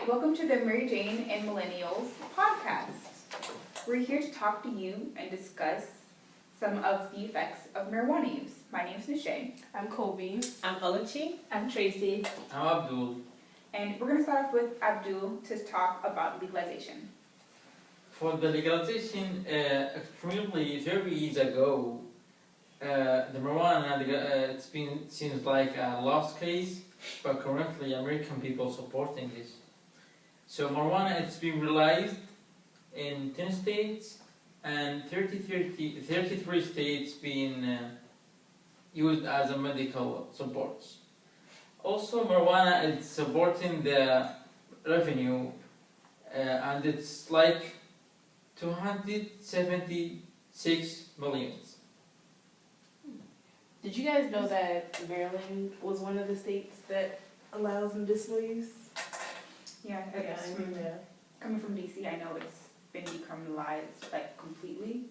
Hi, welcome to the Mary Jane and Millennials podcast. We're here to talk to you and discuss some of the effects of marijuana use. My name is Nishay. I'm Kobe. I'm Oluchi. I'm Tracy. I'm Abdul. And we're going to start off with Abdul to talk about legalization. For the legalization, extremely 30 years ago, the marijuana, it's been seems like a lost case, but currently American people supporting this. So marijuana, it's been realized in 10 states and 33 states being used as a medical support. Also, marijuana is supporting the revenue, and it's like 276 million. Did you guys know that Maryland was one of the states that allows medicinal use? Yeah, coming from DC, I know it's been decriminalized like completely,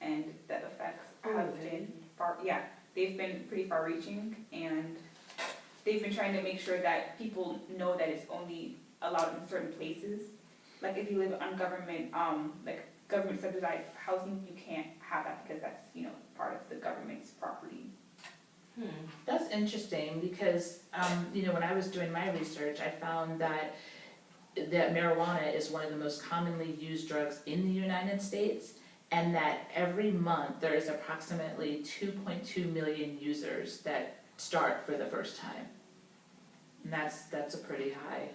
and the effects have been they've been pretty far-reaching, and they've been trying to make sure that people know that it's only allowed in certain places. Like if you live on government subsidized housing, you can't have that because that's part of the government's property. That's interesting because, when I was doing my research, I found that marijuana is one of the most commonly used drugs in the United States, and that every month there is approximately 2.2 million users that start for the first time. And that's a pretty high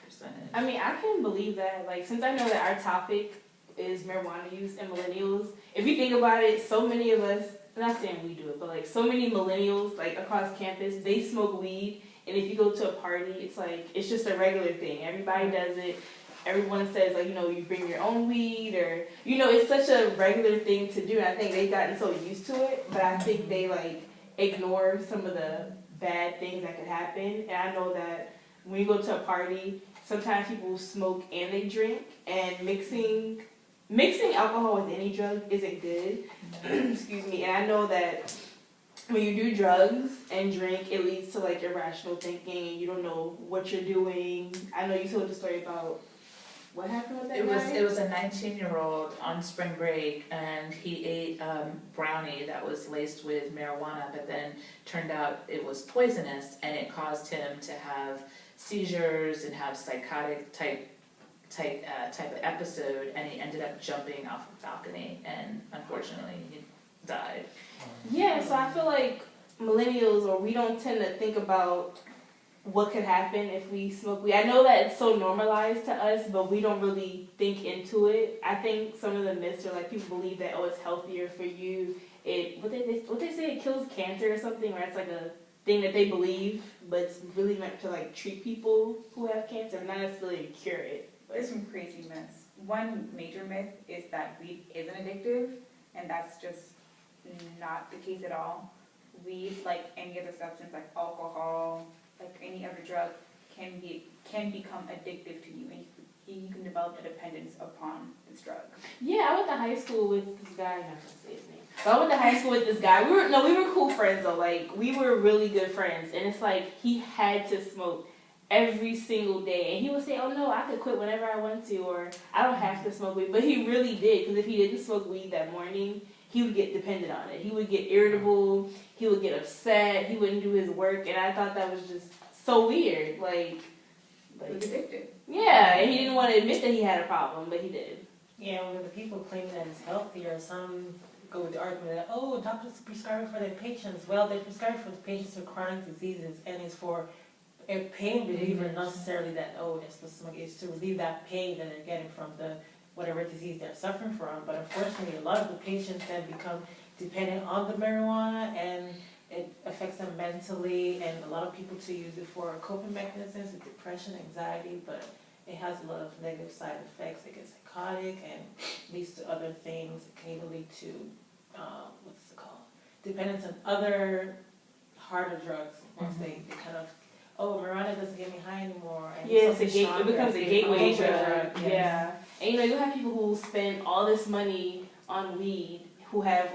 percentage. I mean, I can believe that. Like, since I know that our topic is marijuana use and millennials, if you think about it, so many of us, I'm not saying we do it, but like so many millennials like across campus, they smoke weed, and if you go to a party, it's just a regular thing. Everybody does it. Everyone says you bring your own weed, or it's such a regular thing to do. And I think they've gotten so used to it, but I think they ignore some of the bad things that could happen. And I know that when you go to a party, sometimes people smoke and they drink, and mixing alcohol with any drug isn't good. Excuse me. And I know that when you do drugs and drink, it leads to irrational thinking, and you don't know what you're doing. I know you told the story about what happened with that guy. It was a 19-year-old on spring break, and he ate brownie that was laced with marijuana, but then turned out it was poisonous, and it caused him to have seizures and have psychotic type of episode, and he ended up jumping off a balcony, and unfortunately he died. Yeah, so I feel like millennials, or we don't tend to think about what could happen if we smoke weed. I know that it's so normalized to us, but we don't really think into it. I think some of the myths are people believe that it's healthier for you. What they say, it kills cancer or something, or it's a thing that they believe, but it's really meant to treat people who have cancer, not necessarily to cure it. There's some crazy myths. One major myth is that weed isn't addictive, and that's just not the case at all. Weed, like any other substance, like alcohol, like any other drug, can become addictive to you, and you can develop a dependence upon this drug. Yeah, I went to high school with this guy. I'm not gonna say his name, but I went to high school with this guy. We were cool friends though. We were really good friends, and it's he had to smoke every single day, and he would say, "Oh no, I could quit whenever I want to," or "I don't have to smoke weed." But he really did, because if he didn't smoke weed that morning, he would get dependent on it. He would get irritable. He would get upset. He wouldn't do his work, and I thought that was just so weird. It was addictive. Yeah, and he didn't want to admit that he had a problem, but he did. Yeah, when the people claim that it's healthier, some go with the argument that, doctors prescribe it for their patients. Well, they prescribe it for the patients with chronic diseases, and it's for a pain reliever, not necessarily that, they're supposed to smoke. It's to relieve that pain that they're getting from whatever disease they're suffering from. But unfortunately, a lot of the patients then become dependent on the marijuana, and it affects them mentally, and a lot of people to use it for coping mechanisms with depression, anxiety, but it has a lot of negative side effects. It gets psychotic and leads to other things. It can even lead to, dependence on other harder drugs once they kind of, marijuana doesn't get me high anymore. And it becomes a gateway drug. Yes. Yeah. And you have people who spend all this money on weed who have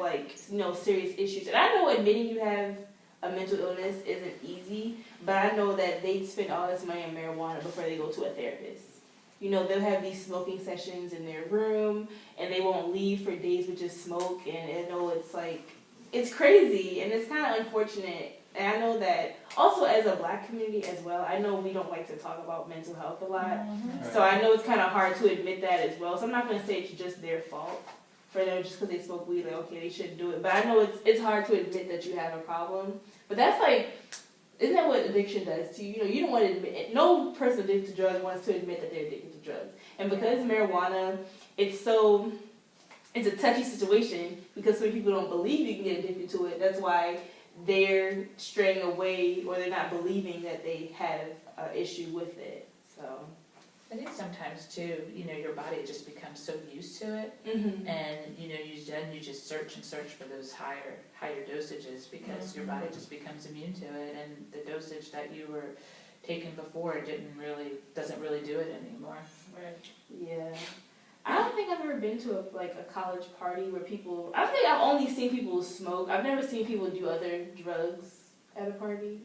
serious issues. And I know admitting you have a mental illness isn't easy, but I know that they spend all this money on marijuana before they go to a therapist. You know, they'll have these smoking sessions in their room, and they won't leave for days with just smoke, and I know it's like, it's crazy, and it's kind of unfortunate. And I know that also as a Black community as well, I know we don't like to talk about mental health a lot. So I know it's kind of hard to admit that as well. So I'm not going to say it's just their fault for them just because they smoke weed, like, okay, they shouldn't do it. But I know it's hard to admit that you have a problem. But that's like, isn't that what addiction does to you? You know, you don't want to admit, no person addicted to drugs wants to admit that they're addicted to drugs. And because marijuana, it's a touchy situation because some people don't believe you can get addicted to it. That's why they're straying away or they're not believing that they have an issue with it. So I think sometimes too, you know, your body just becomes so used to it, and you know, you just search and search for those higher dosages because your body just becomes immune to it, and the dosage that you were taking before doesn't really do it anymore. Right. Yeah. I don't think I've ever been to a college party where people. I think I've only seen people smoke. I've never seen people do other drugs at a party.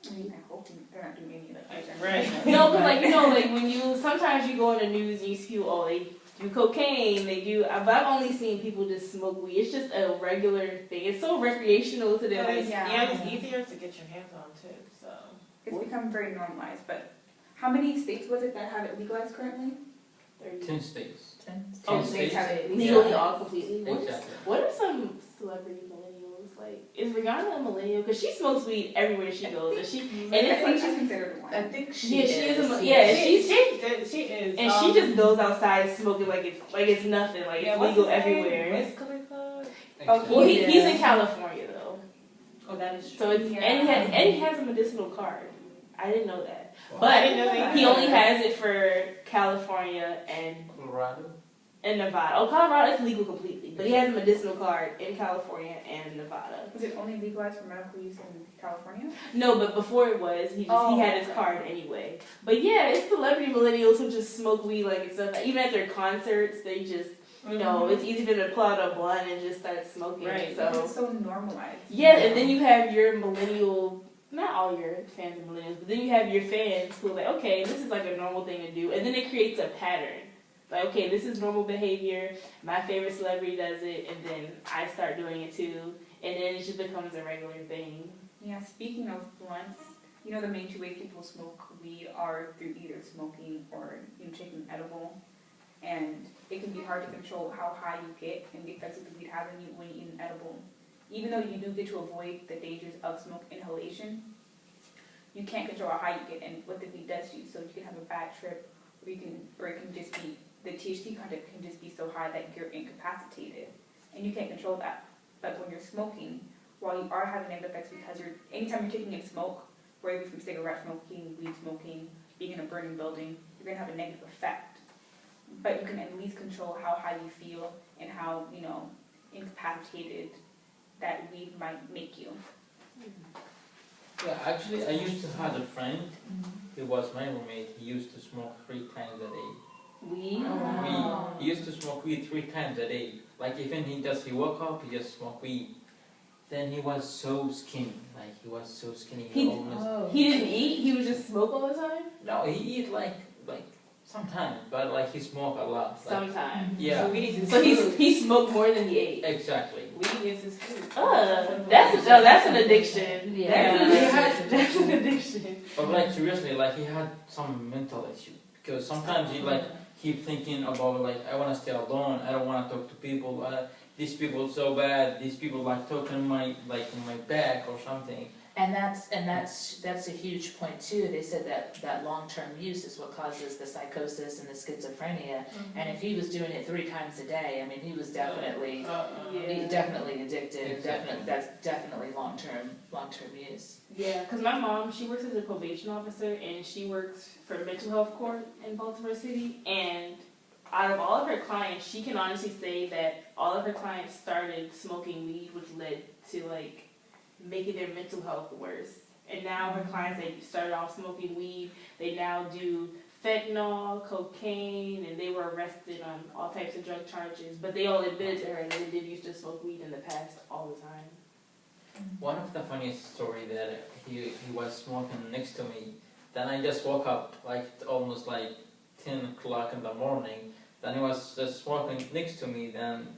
I mean, I hope they're not doing any of that. Right. No, but like, you know, like when you sometimes you go on the news and you see people, they do cocaine, they do. But I've only seen people just smoke weed. It's just a regular thing. It's so recreational to them. It's easier to get your hands on too. So It's become very normalized, but how many states was it that have it legalized currently? 10 states. 10 Oh, states have it legally all completely. Exactly. What are some celebrity millennials like? Is Rihanna a millennial? Because she smokes weed everywhere she goes, and she and I it's think like she's considered one. I think she is she is, and she just goes outside smoking like it's nothing, like it's legal everywhere. Wiz Khalifa. Well, he's in California though, Oh, that is true. so it's and he has a medicinal card. I didn't know that, but I didn't know that he either. only has it for California and Colorado? Nevada. Oh, Colorado is legal completely, but he has a medicinal card in California and Nevada. Was it only legalized for medical use in California? No, but before it was, he had his card anyway. But yeah, it's celebrity millennials who just smoke weed like it's nothing. Even at their concerts, they just, you know, it's easy for them to pull out a blunt and just start smoking. Right. So It's so normalized. yeah, and then you have your millennial, not all your fans are millennials, but then you have your fans who are like, okay, this is like a normal thing to do. And then it creates a pattern. Like, okay, this is normal behavior. My favorite celebrity does it, and then I start doing it too. And then it just becomes a regular thing. Yeah, speaking of blunts, you know the main two ways people smoke weed are through either smoking or taking edible. And it can be hard to control how high you get and the effects that the weed has on you when you eat an edible. Even though you do get to avoid the dangers of smoke inhalation, you can't control how high you get and what the weed does to you. So you can have a bad trip, or it can just be, the THC content can just be so high that you're incapacitated. And you can't control that. But when you're smoking, while you are having negative effects because anytime you're taking in smoke, whether it's from cigarette smoking, weed smoking, being in a burning building, you're going to have a negative effect. But you can at least control how high you feel and how, incapacitated that weed might make you. Yeah, actually, I used to have a friend. He was my roommate. He used to smoke 3 times a day. Weed? He used to smoke weed 3 times a day. Like even he woke up, he just smoked weed. Then he was so skinny. Like he was so skinny. He didn't eat. He would just smoke all the time. No, he eat like sometimes, but like he smoked a lot. Like, Sometimes. yeah. So he smoked more than he ate. Exactly. Weed is his food. That's an addiction. Yeah. That's an addiction. But like seriously, like he had some mental issue because sometimes he like keep thinking about like I want to stay alone. I don't want to talk to people. These people so bad. These people like talking in my back or something. And that's a huge point too. They said that long-term use is what causes the psychosis and the schizophrenia. And if he was doing it 3 times a day, I mean, he was definitely definitely addicted. Exactly. That's definitely long-term use. Yeah, because my mom, she works as a probation officer and she works for mental health court in Baltimore City. And out of all of her clients, she can honestly say that all of her clients started smoking weed, which led to like making their mental health worse. And now her clients, they started off smoking weed. They now do fentanyl, cocaine, and they were arrested on all types of drug charges. But they all admitted to her that they did used to smoke weed in the past all the time. One of the funniest story that he was smoking next to me. Then I just woke up like almost like 10 o'clock in the morning. Then he was just smoking next to me. Then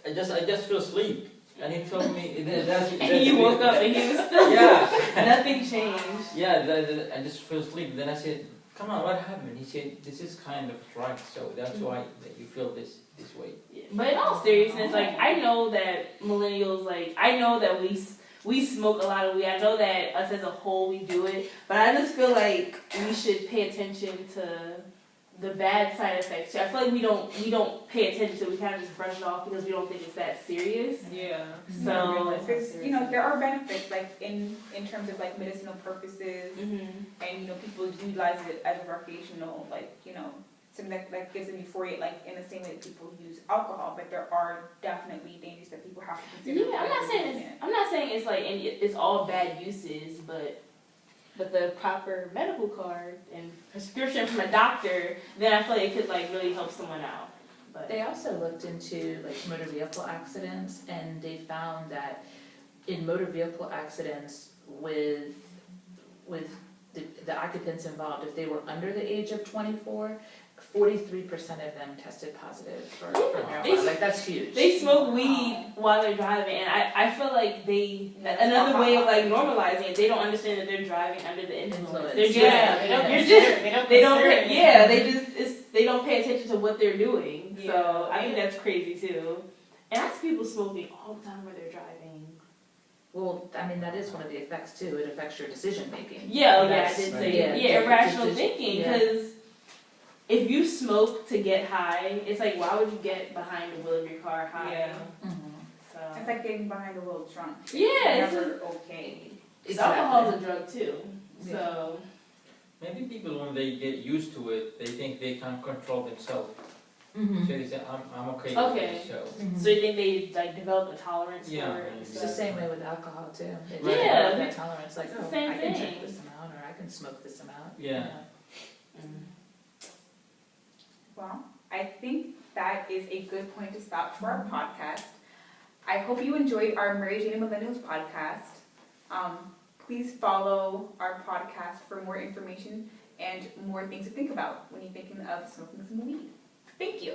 I just fell asleep. And he told me that's And you woke up and he was still nothing changed. Yeah, I just fell asleep. Then I said, "Come on, what happened?" He said, "This is kind of drug, so that's why that you feel this way." Yeah. But in all seriousness, like I know that millennials, like I know that we smoke a lot of weed. I know that us as a whole we do it, but I just feel like we should pay attention to the bad side effects too. I feel like we don't pay attention to it. We kind of just brush it off because we don't think it's that serious. Yeah. So Because, there are benefits, like, in terms of, like, medicinal purposes, Mhm. and, people utilize it as a recreational, like, something that gives them euphoria, like, in the same way that people use alcohol, but there are definitely dangers that people have to consider. Yeah, I'm not saying it's like it's all bad uses, but the proper medical card and prescription from a doctor, then I feel like it could like really help someone out. But They also looked into like motor vehicle accidents, and they found that in motor vehicle accidents with the occupants involved, if they were under the age of 24, 43% of them tested positive for marijuana. Like that's huge. they smoke weed while they're driving, and I feel like another way of like normalizing it. They don't understand that they're driving under the influence. They're just they don't pay attention to what they're doing. Yeah. So I think that's crazy too. And I see people smoking all the time where they're driving. Well, I mean, that is one of the effects too. It affects your decision making. Yeah, I That's- did right. say irrational Decision- thinking yeah. because if you smoke to get high, it's like why would you get behind the wheel of your car high? Yeah. Mhm. So It's like getting behind the wheel drunk. Yeah, It's never okay. alcohol's a drug too. Yeah. So Maybe people when they get used to it, they think they can control themselves. Mhm. So they say, "I'm okay, Okay. with this." So Mhm. so you think they like develop a tolerance Yeah. for it? and It's the stuff? same way with alcohol too. They Right. develop that tolerance, like, It's the oh, same I can thing. drink this amount, or I can smoke this amount. Yeah. Well, I think that is a good point to stop for our podcast. I hope you enjoyed our Mary Jane and Millennials podcast. Please follow our podcast for more information and more things to think about when you're thinking of smoking some weed. Thank you.